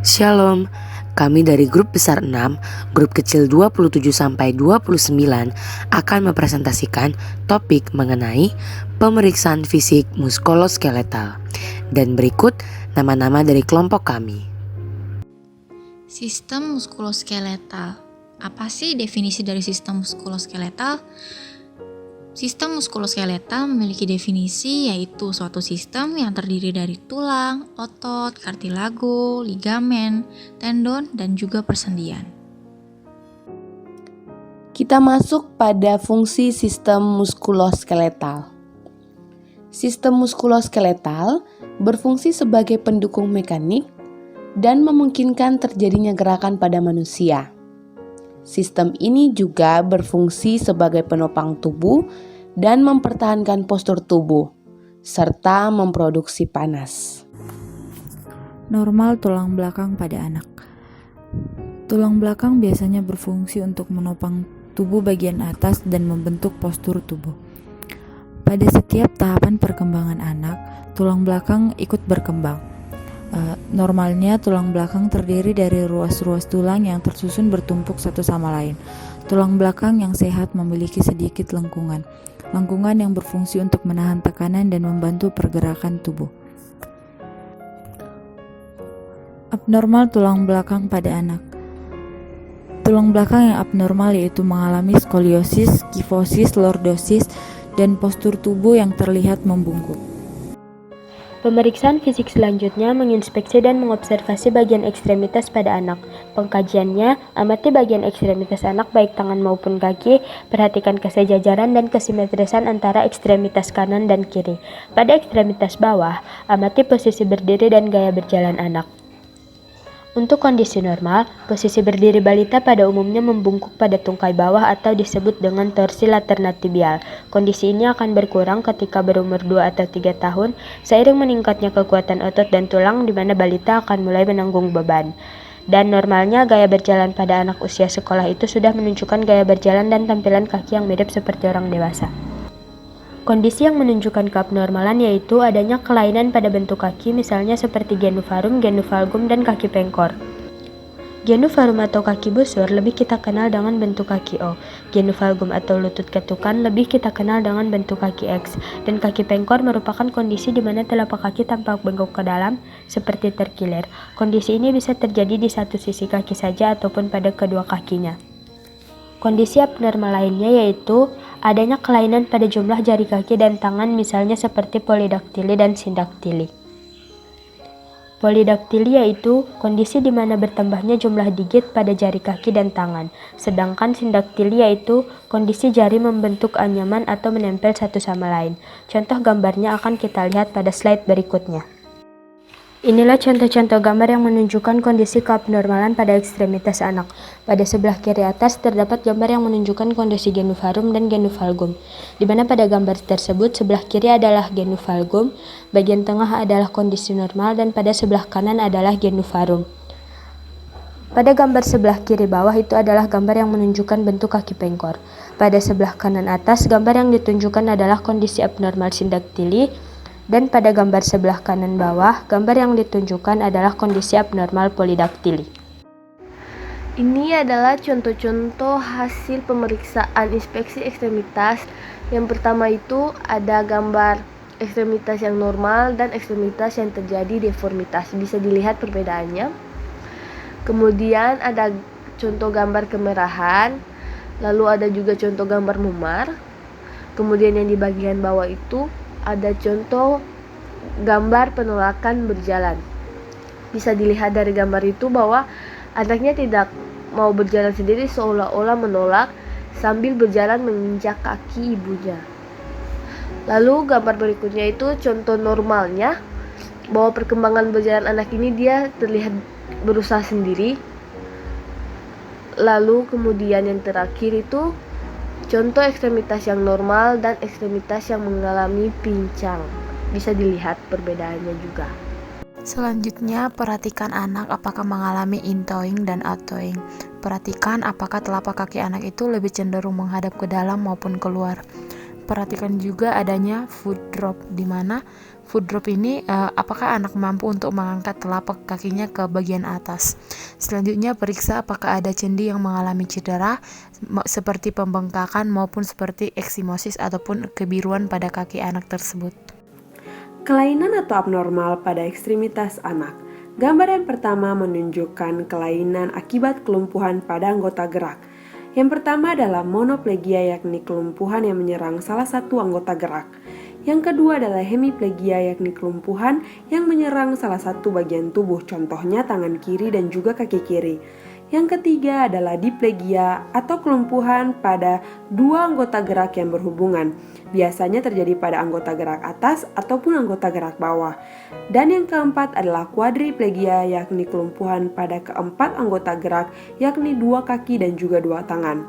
Shalom, kami dari grup besar 6, grup kecil 27-29 akan mempresentasikan topik mengenai pemeriksaan fisik muskuloskeletal. Dan berikut nama-nama dari kelompok kami. Sistem muskuloskeletal. Apa sih definisi dari sistem muskuloskeletal? Sistem muskuloskeletal memiliki definisi yaitu suatu sistem yang terdiri dari tulang, otot, kartilago, ligamen, tendon, dan juga persendian. Kita masuk pada fungsi sistem muskuloskeletal. Sistem muskuloskeletal berfungsi sebagai pendukung mekanik dan memungkinkan terjadinya gerakan pada manusia. Sistem ini juga berfungsi sebagai penopang tubuh dan mempertahankan postur tubuh, serta memproduksi panas. Normal tulang belakang pada anak. Tulang belakang biasanya berfungsi untuk menopang tubuh bagian atas dan membentuk postur tubuh. Pada setiap tahapan perkembangan anak, tulang belakang ikut berkembang. Normalnya tulang belakang terdiri dari ruas-ruas tulang yang tersusun bertumpuk satu sama lain. Tulang belakang yang sehat memiliki sedikit lengkungan yang berfungsi untuk menahan tekanan dan membantu pergerakan tubuh. Abnormal tulang belakang pada anak. Tulang belakang yang abnormal yaitu mengalami skoliosis, kifosis, lordosis, dan postur tubuh yang terlihat membungkuk. Pemeriksaan fisik selanjutnya menginspeksi dan mengobservasi bagian ekstremitas pada anak. Pengkajiannya, amati bagian ekstremitas anak baik tangan maupun kaki, perhatikan kesejajaran dan kesimetrisan antara ekstremitas kanan dan kiri. Pada ekstremitas bawah, amati posisi berdiri dan gaya berjalan anak. Untuk kondisi normal, posisi berdiri balita pada umumnya membungkuk pada tungkai bawah atau disebut dengan torsi laternotibial. Kondisi ini akan berkurang ketika berumur 2 atau 3 tahun, seiring meningkatnya kekuatan otot dan tulang di mana balita akan mulai menanggung beban. Dan normalnya gaya berjalan pada anak usia sekolah itu sudah menunjukkan gaya berjalan dan tampilan kaki yang mirip seperti orang dewasa. Kondisi yang menunjukkan keabnormalan yaitu adanya kelainan pada bentuk kaki, misalnya seperti genuvarum, genuvalgum, dan kaki pengkor. Genuvarum atau kaki busur lebih kita kenal dengan bentuk kaki O. Genuvalgum atau lutut ketukan lebih kita kenal dengan bentuk kaki X. Dan kaki pengkor merupakan kondisi di mana telapak kaki tampak bengkok ke dalam seperti terkilir. Kondisi ini bisa terjadi di satu sisi kaki saja ataupun pada kedua kakinya. Kondisi abnormal lainnya yaitu adanya kelainan pada jumlah jari kaki dan tangan, misalnya seperti polidaktili dan sindaktili. Polidaktili yaitu kondisi di mana bertambahnya jumlah digit pada jari kaki dan tangan, sedangkan sindaktili yaitu kondisi jari membentuk anyaman atau menempel satu sama lain. Contoh gambarnya akan kita lihat pada slide berikutnya. Inilah contoh-contoh gambar yang menunjukkan kondisi keabnormalan pada ekstremitas anak. Pada sebelah kiri atas terdapat gambar yang menunjukkan kondisi genuvarum dan genuvalgum, di mana pada gambar tersebut sebelah kiri adalah genuvalgum, bagian tengah adalah kondisi normal, dan pada sebelah kanan adalah genuvarum. Pada gambar sebelah kiri bawah itu adalah gambar yang menunjukkan bentuk kaki pengkor. Pada sebelah kanan atas, gambar yang ditunjukkan adalah kondisi abnormal sindaktili. Dan pada gambar sebelah kanan bawah, gambar yang ditunjukkan adalah kondisi abnormal polidaktili. Ini adalah contoh-contoh hasil pemeriksaan inspeksi ekstremitas. Yang pertama itu ada gambar ekstremitas yang normal dan ekstremitas yang terjadi deformitas. Bisa dilihat perbedaannya. Kemudian ada contoh gambar kemerahan, lalu ada juga contoh gambar memar. Kemudian yang di bagian bawah itu ada contoh gambar penolakan berjalan. Bisa dilihat dari gambar itu bahwa anaknya tidak mau berjalan sendiri, seolah-olah menolak sambil berjalan menginjak kaki ibunya. Lalu gambar berikutnya itu contoh normalnya, bahwa perkembangan berjalan anak ini dia terlihat berusaha sendiri. Lalu kemudian yang terakhir itu contoh ekstremitas yang normal dan ekstremitas yang mengalami pincang. Bisa dilihat perbedaannya juga. Selanjutnya, perhatikan anak apakah mengalami intoing dan outtoing. Perhatikan apakah telapak kaki anak itu lebih cenderung menghadap ke dalam maupun keluar. perhatikan juga adanya foot drop, di mana foot drop ini apakah anak mampu untuk mengangkat telapak kakinya ke bagian atas. Selanjutnya periksa apakah ada sendi yang mengalami cedera seperti pembengkakan maupun seperti eksimosis ataupun kebiruan pada kaki anak tersebut. Kelainan atau abnormal pada ekstremitas anak. Gambar yang pertama menunjukkan kelainan akibat kelumpuhan pada anggota gerak. Yang pertama adalah monoplegia, yakni kelumpuhan yang menyerang salah satu anggota gerak. Yang kedua adalah hemiplegia, yakni kelumpuhan yang menyerang salah satu bagian tubuh, contohnya tangan kiri dan juga kaki kiri. Yang ketiga adalah diplegia atau kelumpuhan pada dua anggota gerak yang berhubungan. Biasanya terjadi pada anggota gerak atas ataupun anggota gerak bawah. Dan yang keempat adalah quadriplegia, yakni kelumpuhan pada keempat anggota gerak, yakni dua kaki dan juga dua tangan.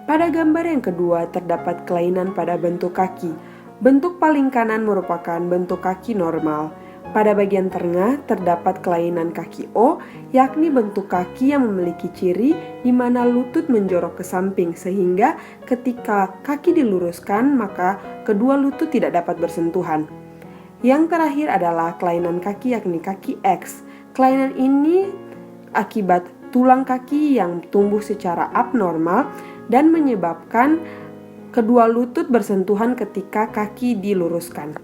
Pada gambar yang kedua terdapat kelainan pada bentuk kaki. Bentuk paling kanan merupakan bentuk kaki normal. Pada bagian tengah terdapat kelainan kaki O, yakni bentuk kaki yang memiliki ciri di mana lutut menjorok ke samping, sehingga ketika kaki diluruskan maka kedua lutut tidak dapat bersentuhan. Yang terakhir adalah kelainan kaki, yakni kaki X. Kelainan ini akibat tulang kaki yang tumbuh secara abnormal dan menyebabkan kedua lutut bersentuhan ketika kaki diluruskan.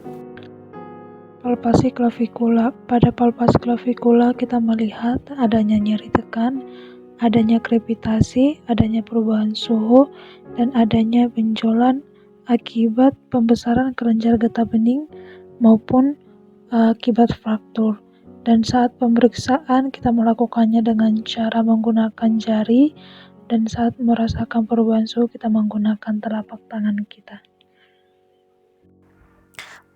Palpasi klavikula. Pada palpasi klavikula kita melihat adanya nyeri tekan, adanya krepitasi, adanya perubahan suhu, dan adanya benjolan akibat pembesaran kelenjar getah bening maupun akibat fraktur. Dan saat pemeriksaan kita melakukannya dengan cara menggunakan jari, dan saat merasakan perubahan suhu kita menggunakan telapak tangan kita.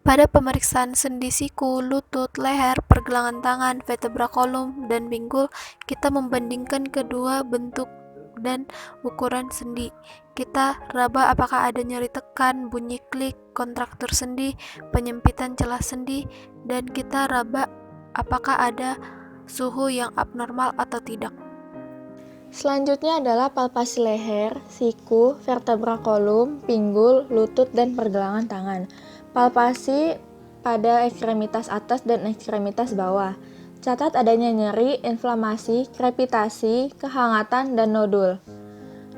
Pada pemeriksaan sendi siku, lutut, leher, pergelangan tangan, vertebra kolum, dan pinggul, kita membandingkan kedua bentuk dan ukuran sendi. Kita raba apakah ada nyeri tekan, bunyi klik, kontraktur sendi, penyempitan celah sendi, dan kita raba apakah ada suhu yang abnormal atau tidak. Selanjutnya adalah palpasi leher, siku, vertebra kolum, pinggul, lutut, dan pergelangan tangan. Palpasi pada ekstremitas atas dan ekstremitas bawah. Catat adanya nyeri, inflamasi, krepitasi, kehangatan, dan nodul.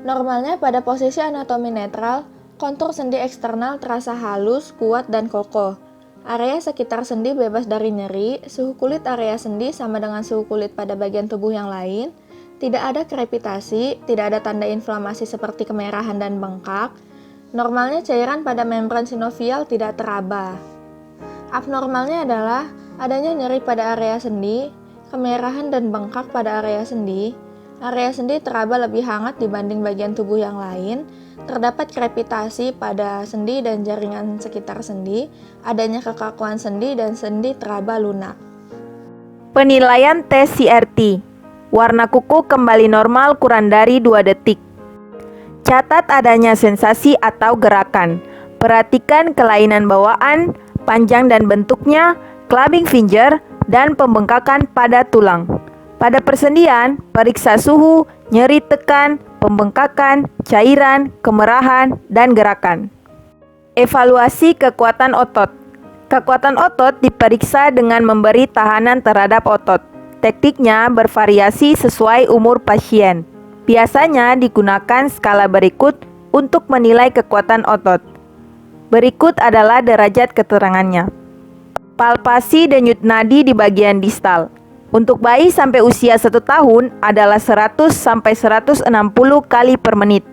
Normalnya pada posisi anatomi netral, kontur sendi eksternal terasa halus, kuat, dan kokoh. Area sekitar sendi bebas dari nyeri, suhu kulit area sendi sama dengan suhu kulit pada bagian tubuh yang lain, tidak ada krepitasi, tidak ada tanda inflamasi seperti kemerahan dan bengkak. Normalnya cairan pada membran sinovial tidak teraba. Abnormalnya adalah adanya nyeri pada area sendi, kemerahan dan bengkak pada area sendi. Area sendi teraba lebih hangat dibanding bagian tubuh yang lain. Terdapat krepitasi pada sendi dan jaringan sekitar sendi. Adanya kekakuan sendi dan sendi teraba lunak. Penilaian tes CRT. Warna kuku kembali normal kurang dari 2 detik. Catat adanya sensasi atau gerakan. Perhatikan kelainan bawaan, panjang dan bentuknya, clubbing finger, dan pembengkakan pada tulang. Pada persendian, periksa suhu, nyeri tekan, pembengkakan, cairan, kemerahan, dan gerakan. Evaluasi kekuatan otot. Kekuatan otot diperiksa dengan memberi tahanan terhadap otot. Tekniknya bervariasi sesuai umur pasien. Biasanya digunakan skala berikut untuk menilai kekuatan otot. Berikut adalah derajat keterangannya. Palpasi denyut nadi di bagian distal. Untuk bayi sampai usia 1 tahun adalah 100 sampai 160 kali per menit.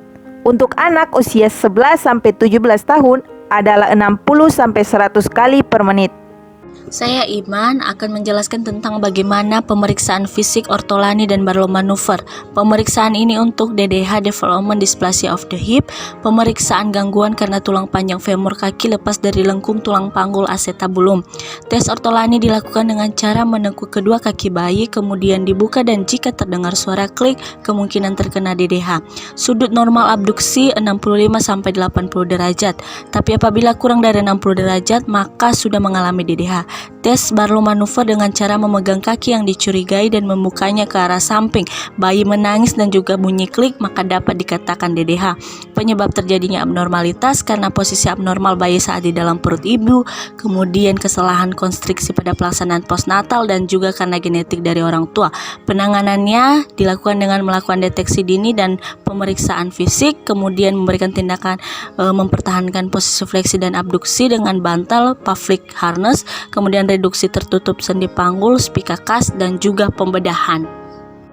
Untuk anak usia 11 sampai 17 tahun adalah 60 sampai 100 kali per menit. Saya Iman akan menjelaskan tentang bagaimana pemeriksaan fisik ortolani dan Barlow manuver. Pemeriksaan ini untuk DDH Development Dysplasia of the Hip, pemeriksaan gangguan karena tulang panjang femur kaki lepas dari lengkung tulang panggul acetabulum. Tes ortolani dilakukan dengan cara menekuk kedua kaki bayi, kemudian dibuka dan jika terdengar suara klik, kemungkinan terkena DDH. Sudut normal abduksi 65-80 derajat, tapi apabila kurang dari 60 derajat, maka sudah mengalami DDH. Ketika tes Barlow manuver dengan cara memegang kaki yang dicurigai dan membukanya ke arah samping, bayi menangis dan juga bunyi klik, maka dapat dikatakan DDH. Penyebab terjadinya abnormalitas karena posisi abnormal bayi saat di dalam perut ibu, kemudian kesalahan konstriksi pada pelaksanaan postnatal, dan juga karena genetik dari orang tua. Penanganannya dilakukan dengan melakukan deteksi dini dan pemeriksaan fisik, kemudian memberikan tindakan mempertahankan posisi fleksi dan abduksi dengan bantal Pavlik harness, kemudian reduksi tertutup sendi panggul, spika kas, dan juga pembedahan.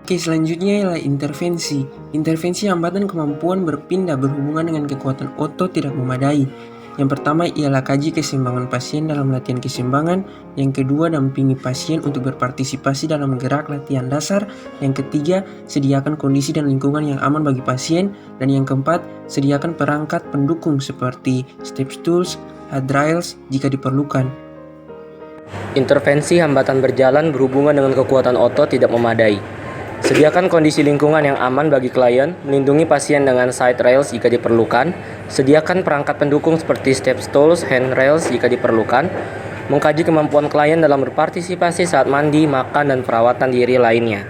Oke, selanjutnya ialah intervensi. Intervensi hambatan kemampuan berpindah berhubungan dengan kekuatan otot tidak memadai. Yang pertama ialah kaji keseimbangan pasien dalam latihan keseimbangan. Yang kedua, dampingi pasien untuk berpartisipasi dalam gerak latihan dasar. Yang ketiga, sediakan kondisi dan lingkungan yang aman bagi pasien. Dan yang keempat, sediakan perangkat pendukung seperti step stools, handrails jika diperlukan. Intervensi hambatan berjalan berhubungan dengan kekuatan otot tidak memadai. Sediakan kondisi lingkungan yang aman bagi klien, melindungi pasien dengan side rails jika diperlukan, sediakan perangkat pendukung seperti step stools, handrails jika diperlukan, mengkaji kemampuan klien dalam berpartisipasi saat mandi, makan, dan perawatan diri lainnya.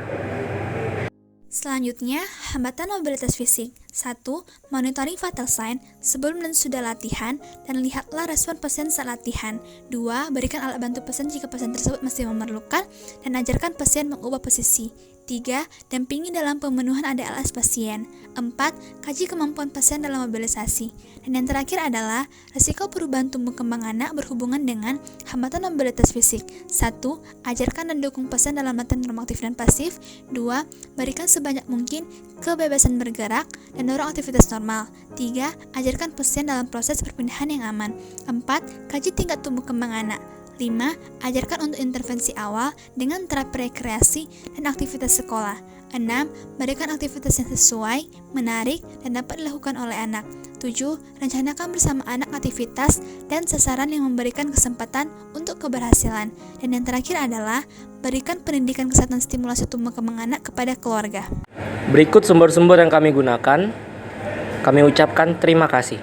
Selanjutnya, hambatan mobilitas fisik. 1. Monitoring vital sign sebelum dan sudah latihan dan lihatlah respon pasien saat latihan. 2. Berikan alat bantu pasien jika pasien tersebut masih memerlukan dan ajarkan pasien mengubah posisi. 3. Dampingi dalam pemenuhan ADLS pasien. 4. Kaji kemampuan pasien dalam mobilisasi. Dan yang terakhir adalah risiko perubahan tumbuh kembang anak berhubungan dengan hambatan mobilitas fisik. 1. Ajarkan dan dukung pasien dalam latihan normatif dan pasif. 2. Berikan sebanyak mungkin kebebasan bergerak dan dorong aktivitas normal. 3. Ajarkan pasien dalam proses perpindahan yang aman. 4. Kaji tingkat tumbuh kembang anak. 5. Ajarkan untuk intervensi awal dengan terapi rekreasi dan aktivitas sekolah. 6. Berikan aktivitas yang sesuai, menarik, dan dapat dilakukan oleh anak. 7. Rencanakan bersama anak aktivitas dan sasaran yang memberikan kesempatan untuk keberhasilan. Dan yang terakhir adalah berikan pendidikan kesehatan stimulasi tumbuh kembang anak kepada keluarga. Berikut sumber-sumber yang kami gunakan. Kami ucapkan terima kasih.